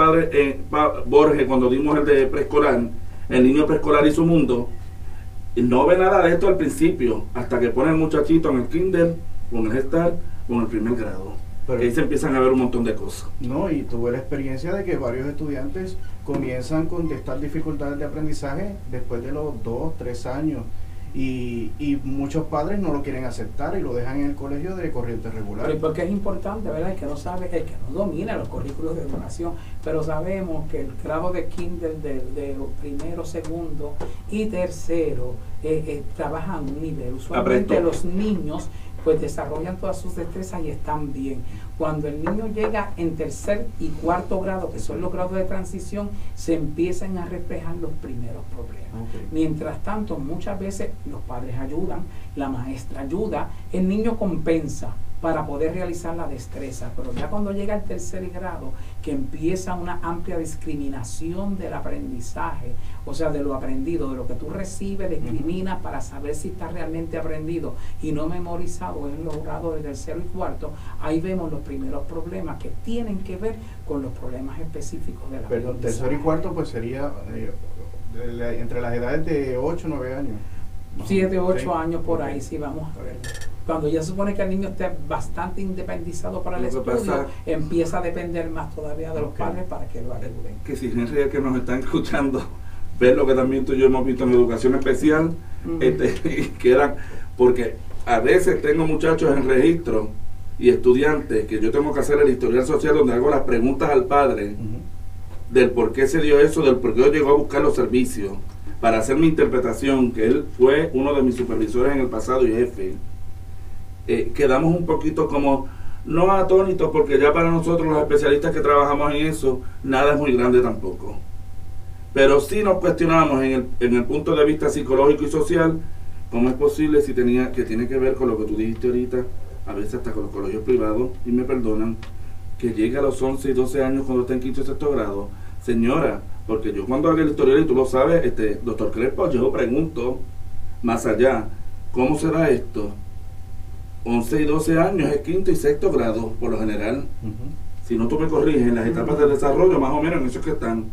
Borges cuando dimos el de preescolar, el niño preescolar y su mundo, no ve nada de esto al principio, hasta que pone el muchachito en el kinder, con el gestar, con el primer grado. Pero- Que ahí se empiezan a ver un montón de cosas. No, y tuve la experiencia de que varios estudiantes comienzan con estas dificultades de aprendizaje después de los 2, 3 años. Y muchos padres no lo quieren aceptar y lo dejan en el colegio de corriente regular. Pero porque es importante, ¿verdad? El que no sabe, el que no domina los currículos de educación, pero sabemos que el grado de kinder de primero, segundo y tercero trabajan a un nivel. Usualmente Aprieto. los niños pues desarrollan todas sus destrezas y están bien. Cuando el niño llega en tercer y cuarto grado, que son los grados de transición, se empiezan a reflejar los primeros problemas. Ok. Mientras tanto, muchas veces los padres ayudan, la maestra ayuda, el niño compensa para poder realizar la destreza, pero ya cuando llega al tercer grado, que empieza una amplia discriminación del aprendizaje, o sea, de lo aprendido, de lo que tú recibes, discrimina para saber si está realmente aprendido y no memorizado en los grados de tercero y cuarto, ahí vemos los primeros problemas que tienen que ver con los problemas específicos de la Perdón, tercero y cuarto pues sería entre las edades de 8 o 9 años. 7, 8 Sí. años por Ok. ahí, sí, vamos a ver. Cuando ya se supone que el niño esté bastante independizado para el Lo que estudio, pasa- empieza a depender más todavía de los Ok. padres para que lo ayuden. Que si Henry, el que nos están escuchando, ver lo que también tú y yo hemos visto en educación especial, quedan, porque a veces tengo muchachos en registro y estudiantes que yo tengo que hacer el historial social donde hago las preguntas al padre Ujú. del por qué se dio eso, del por qué llegó a buscar los servicios, para hacer mi interpretación, que él fue uno de mis supervisores en el pasado y jefe. Quedamos un poquito como, no atónitos, porque ya para nosotros los especialistas que trabajamos en eso, nada es muy grande tampoco. Pero sí nos cuestionamos en el punto de vista psicológico y social, cómo es posible si que tiene que ver con lo que tú dijiste ahorita, a veces hasta con los colegios privados, y me perdonan, que llegue a los 11 y 12 años cuando está en quinto y sexto grado. Señora, Porque yo cuando hago el historial, y tú lo sabes, doctor Crespo, yo pregunto más allá, ¿cómo se da esto? 11 y 12 años es quinto y sexto grado, por lo general. Si no tú me corriges, en las etapas de desarrollo, más o menos en esos que están,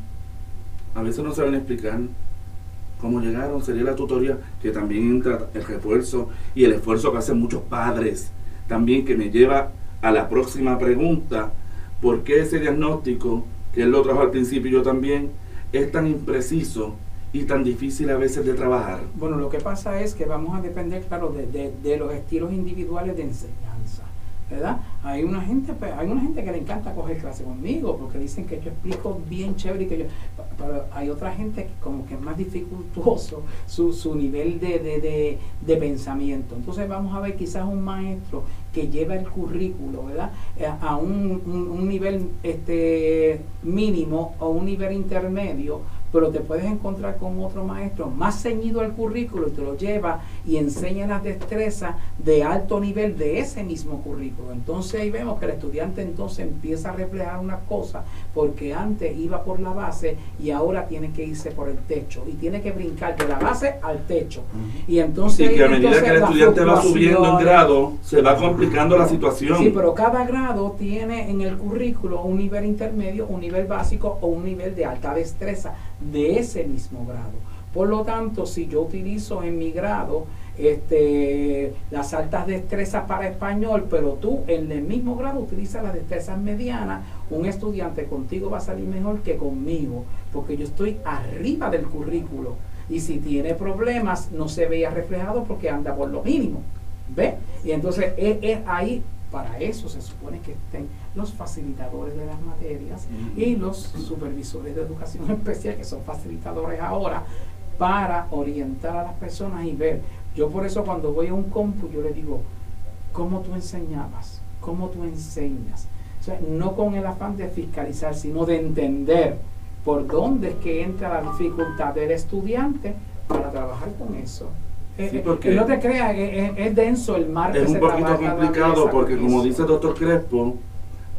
a veces no saben explicar cómo llegaron. Sería la tutoría, que también entra el refuerzo y el esfuerzo que hacen muchos padres, también, que me lleva a la próxima pregunta: ¿por qué ese diagnóstico, que él lo trajo al principio y yo también, es tan impreciso y tan difícil a veces de trabajar? Bueno, lo que pasa es que vamos a depender, claro, de los estilos individuales de enseñanza, ¿verdad? Hay una gente que le encanta coger clase conmigo porque dicen que yo explico bien chévere y que yo, pero hay otra gente que como que es más dificultuoso su nivel de pensamiento. Entonces vamos a ver quizás un maestro que lleva el currículo, ¿verdad?, a un nivel mínimo o un nivel intermedio, pero te puedes encontrar con otro maestro más ceñido al currículo y te lo lleva y enseña las destrezas de alto nivel de ese mismo currículo. Entonces ahí vemos que el estudiante entonces empieza a reflejar una cosa, porque antes iba por la base y ahora tiene que irse por el techo y tiene que brincar de la base al techo. Y entonces, y que a medida que el estudiante va subiendo en grado, se va complicando la situación. Sí, pero cada grado tiene en el currículo un nivel intermedio, un nivel básico o un nivel de alta destreza de ese mismo grado. Por lo tanto, si yo utilizo en mi grado las altas destrezas para español, pero tú en el mismo grado utilizas las destrezas medianas, un estudiante contigo va a salir mejor que conmigo, porque yo estoy arriba del currículo, y si tiene problemas no se veía reflejado porque anda por lo mínimo, ¿ve? Y entonces es ahí. Para eso se supone que estén los facilitadores de las materias y los supervisores de educación especial, que son facilitadores ahora, para orientar a las personas y ver. Yo por eso cuando voy a un compu, yo le digo, ¿cómo tú enseñabas? ¿Cómo tú enseñas? O sea, no con el afán de fiscalizar, sino de entender por dónde es que entra la dificultad del estudiante para trabajar con eso. Sí, porque no te creas, es denso el mar. Es un poquito complicado porque, como dice el doctor Crespo,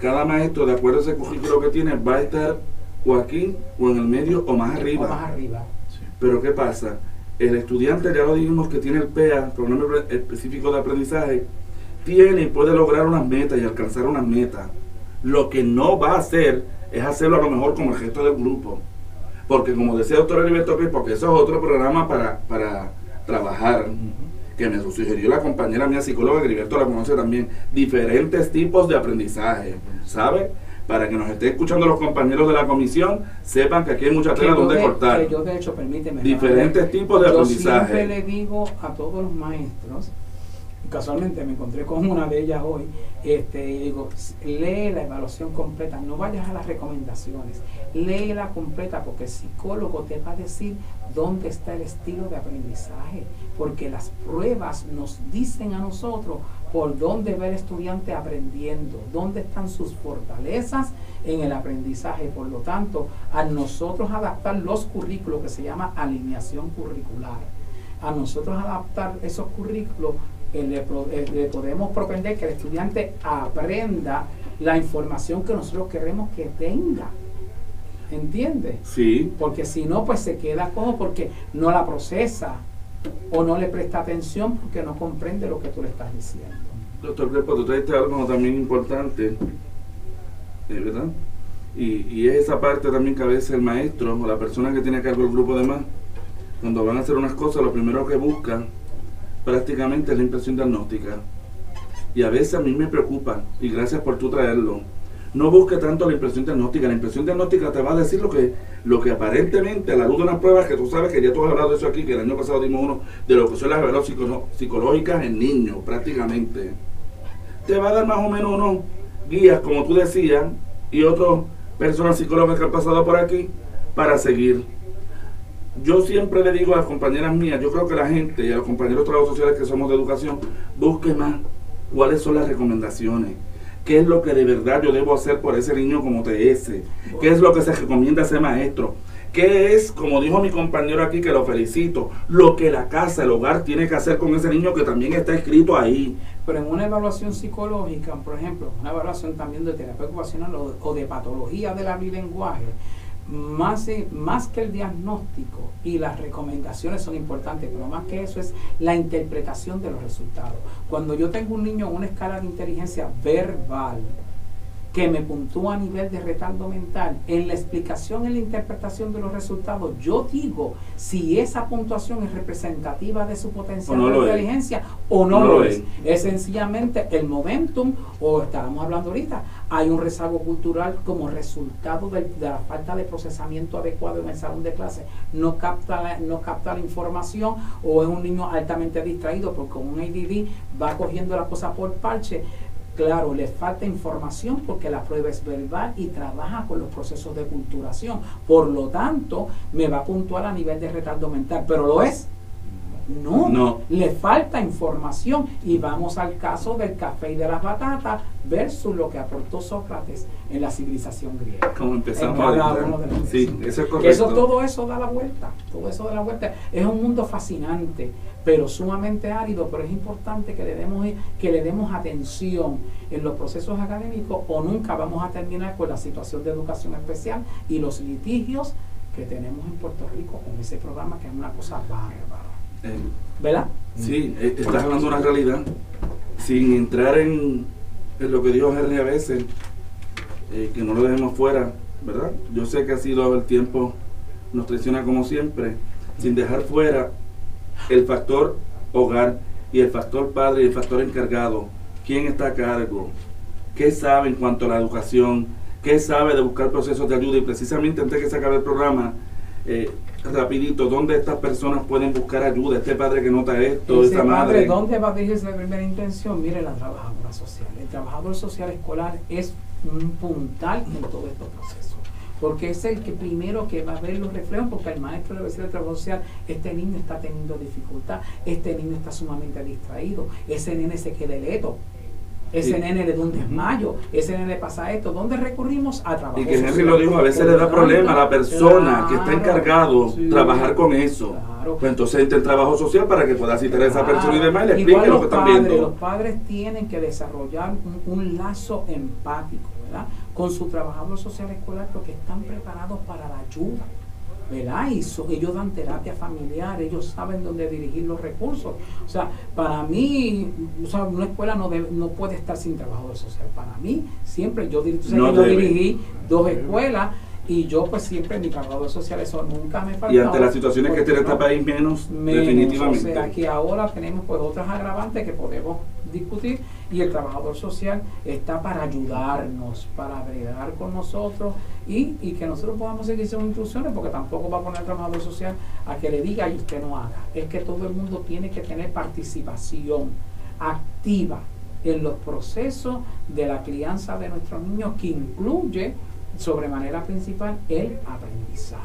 cada maestro, de acuerdo a ese currículo que tiene, va a estar o aquí, o en el medio, o más arriba. O más arriba. Sí. Pero ¿qué pasa? El estudiante, ya lo dijimos, que tiene el PEA, Programa Específico de Aprendizaje, tiene y puede lograr unas metas y alcanzar unas metas. Lo que no va a hacer es hacerlo a lo mejor como el resto del grupo. Porque, como decía el doctor Heriberto Crespo, porque eso es otro programa para trabajar, que me sugirió la compañera mía psicóloga, que Heriberto la conoce también, diferentes tipos de aprendizaje, ¿sabe? Para que nos esté escuchando los compañeros de la comisión, sepan que aquí hay mucha tela donde cortar. Que yo, de hecho, permíteme, diferentes tipos de aprendizaje. Yo siempre le digo a todos los maestros, casualmente me encontré con una de ellas hoy, y digo, lee la evaluación completa, no vayas a las recomendaciones, léela completa, porque el psicólogo te va a decir dónde está el estilo de aprendizaje, porque las pruebas nos dicen a nosotros por dónde va el estudiante aprendiendo, dónde están sus fortalezas en el aprendizaje. Por lo tanto, a nosotros adaptar los currículos, que se llama alineación curricular, a nosotros adaptar esos currículos, le podemos propender que el estudiante aprenda la información que nosotros queremos que tenga. ¿Entiendes? Sí. Porque si no, pues se queda cojo porque no la procesa o no le presta atención porque no comprende lo que tú le estás diciendo. Doctor Crespo, tú trajiste algo también importante, ¿verdad? Y es esa parte también que a veces el maestro o la persona que tiene a cargo el grupo de más, cuando van a hacer unas cosas, lo primero que buscan prácticamente es la impresión diagnóstica. Y a veces a mí me preocupa, y gracias por tú traerlo, no busque tanto la impresión diagnóstica. La impresión diagnóstica te va a decir lo que aparentemente, a la luz de unas pruebas que tú sabes que ya tú has hablado de eso aquí, que el año pasado dimos uno de lo que son las evaluaciones psicológicas en niños, prácticamente, te va a dar más o menos unos guías, como tú decías, y otras personas psicólogas que han pasado por aquí, para seguir. Yo siempre le digo a las compañeras mías, yo creo que la gente y a los compañeros trabajos sociales que somos de educación, busque más cuáles son las recomendaciones. ¿Qué es lo que de verdad yo debo hacer por ese niño como TS? ¿Qué es lo que se recomienda a ese maestro? ¿Qué es, como dijo mi compañero aquí, que lo felicito, lo que la casa, el hogar tiene que hacer con ese niño que también está escrito ahí? Pero en una evaluación psicológica, por ejemplo, una evaluación también de terapia ocupacional o de patología del habla y lenguaje, más que el diagnóstico y las recomendaciones son importantes, pero más que eso es la interpretación de los resultados. Cuando yo tengo un niño en una escala de inteligencia verbal que me puntúa a nivel de retardo mental, en la explicación y la interpretación de los resultados, yo digo si esa puntuación es representativa de su potencial de inteligencia o no lo es. Es sencillamente el momentum, o estábamos hablando ahorita, hay un rezago cultural como resultado de la falta de procesamiento adecuado en el salón de clase, no capta la información, o es un niño altamente distraído porque con un ADD va cogiendo la cosa por parche. Claro, le falta información porque la prueba es verbal y trabaja con los procesos de culturación. Por lo tanto, me va a puntuar a nivel de retardo mental. ¿Pero lo es? No. Le falta información. Y vamos al caso del café y de las batatas versus lo que aportó Sócrates en la civilización griega. Como empezamos a sí, eso es correcto. Todo eso da la vuelta. Todo eso da la vuelta. Es un mundo fascinante, pero sumamente árido, pero es importante que le demos atención en los procesos académicos, o nunca vamos a terminar con la situación de educación especial y los litigios que tenemos en Puerto Rico con ese programa, que es una cosa bárbara. ¿Verdad? Sí, estás hablando de una realidad, sin entrar en lo que dijo Henry a veces, que no lo dejemos fuera, ¿verdad? Yo sé que ha sido el tiempo, nos traiciona como siempre, sin dejar fuera el factor hogar y el factor padre y el factor encargado. ¿Quién está a cargo? ¿Qué sabe en cuanto a la educación? ¿Qué sabe de buscar procesos de ayuda? Y precisamente antes que se acabe el programa, rapidito, ¿dónde estas personas pueden buscar ayuda? Este padre que nota esto, esta madre. ¿Dónde va a dirigirse la primera intención? Mire, la trabajadora social. El trabajador social escolar es un puntal en todo este proceso, porque es el que primero que va a ver los reflejos, porque el maestro le va a decir al trabajo social: este niño está teniendo dificultad, este niño está sumamente distraído, ese nene se queda leto, ese nene le da un desmayo, ese nene le pasa esto. ¿Dónde recurrimos? A trabajo social. Y que Henry lo dijo, a veces le da problema a la persona que está encargado trabajar con eso. Pues entonces entra el trabajo social para que pueda asistir a esa persona y demás y le explique lo que están viendo. Los padres tienen que desarrollar un lazo empático, ¿verdad?, con su trabajador social escolar, porque están preparados para la ayuda, ¿verdad? Y ellos dan terapia familiar, ellos saben dónde dirigir los recursos. O sea, para mí, una escuela no puede estar sin trabajador social. Para mí, siempre yo dirigí 2 escuelas, y yo pues siempre mi trabajador social, eso nunca me faltaba. Y ante las situaciones que tiene este país, menos, definitivamente. O sea, que ahora tenemos pues otras agravantes que podemos discutir, y el trabajador social está para ayudarnos, para bregar con nosotros y que nosotros podamos seguir sus instrucciones, porque tampoco va a poner el trabajador social a que le diga y usted no haga. Es que todo el mundo tiene que tener participación activa en los procesos de la crianza de nuestros niños, que incluye sobremanera principal el aprendizaje.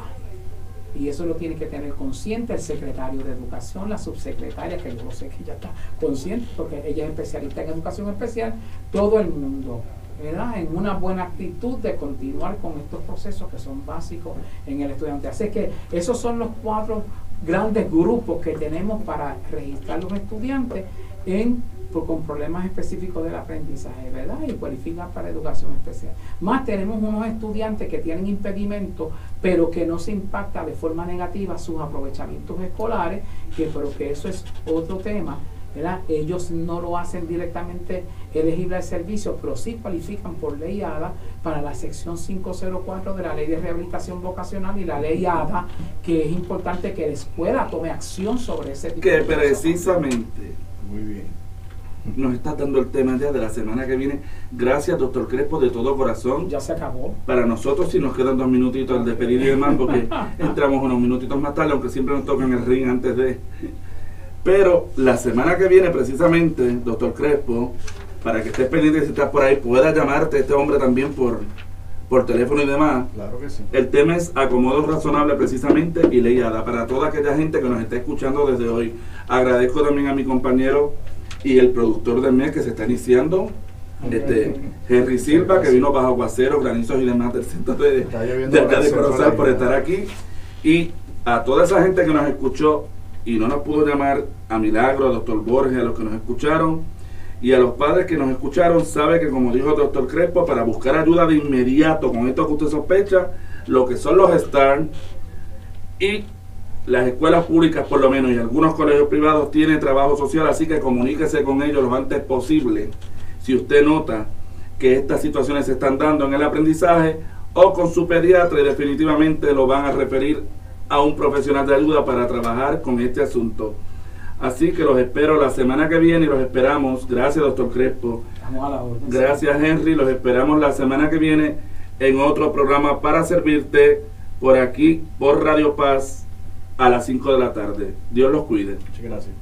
Y eso lo tiene que tener consciente el secretario de Educación, la subsecretaria, que yo sé que ya está consciente porque ella es especialista en educación especial, todo el mundo, ¿verdad?, en una buena actitud de continuar con estos procesos que son básicos en el estudiante. Así que esos son los 4 grandes grupos que tenemos para registrar los estudiantes con problemas específicos del aprendizaje, ¿verdad?, y cualificar para educación especial. Más tenemos unos estudiantes que tienen impedimentos, pero que no se impacta de forma negativa sus aprovechamientos escolares, pero que eso es otro tema, ¿verdad? Ellos no lo hacen directamente elegible al servicio, pero sí cualifican por ley ADA para la sección 504 de la Ley de Rehabilitación Vocacional y la Ley ADA, que es importante que la escuela tome acción sobre ese tipo de cosas. Precisamente, muy bien, nos está dando el tema ya de la semana que viene. Gracias, doctor Crespo, de todo corazón. Ya se acabó. Para nosotros sí nos quedan 2 minutitos al despedir y demás, porque entramos unos minutitos más tarde, aunque siempre nos tocan el ring antes de... Pero la semana que viene, precisamente, doctor Crespo, para que estés pendiente, si estás por ahí, pueda llamarte este hombre también por teléfono y demás. Claro que sí. El tema es acomodo razonable, precisamente, y ley ADA, para toda aquella gente que nos está escuchando desde hoy. Agradezco también a mi compañero y el productor del mes que se está iniciando, Henry Silva, que vino bajo aguaceros, granizos y demás del centro de Corozal, por estar aquí, y a toda esa gente que nos escuchó y no nos pudo llamar, a Milagro, a doctor Borges, a los que nos escucharon, y a los padres que nos escucharon. Sabe que, como dijo el doctor Crespo, para buscar ayuda de inmediato con esto que usted sospecha, lo que son los STAR, y las escuelas públicas por lo menos y algunos colegios privados tienen trabajo social, así que comuníquese con ellos lo antes posible si usted nota que estas situaciones se están dando en el aprendizaje, o con su pediatra, y definitivamente lo van a referir a un profesional de ayuda para trabajar con este asunto. Así que los espero la semana que viene y los esperamos. Gracias, doctor Crespo. Estamos a la orden. Gracias, Henry. Los esperamos la semana que viene en otro programa para servirte por aquí, por Radio Paz, a las 5 de la tarde. Dios los cuide. Muchas gracias.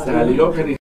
Salió, Kenny.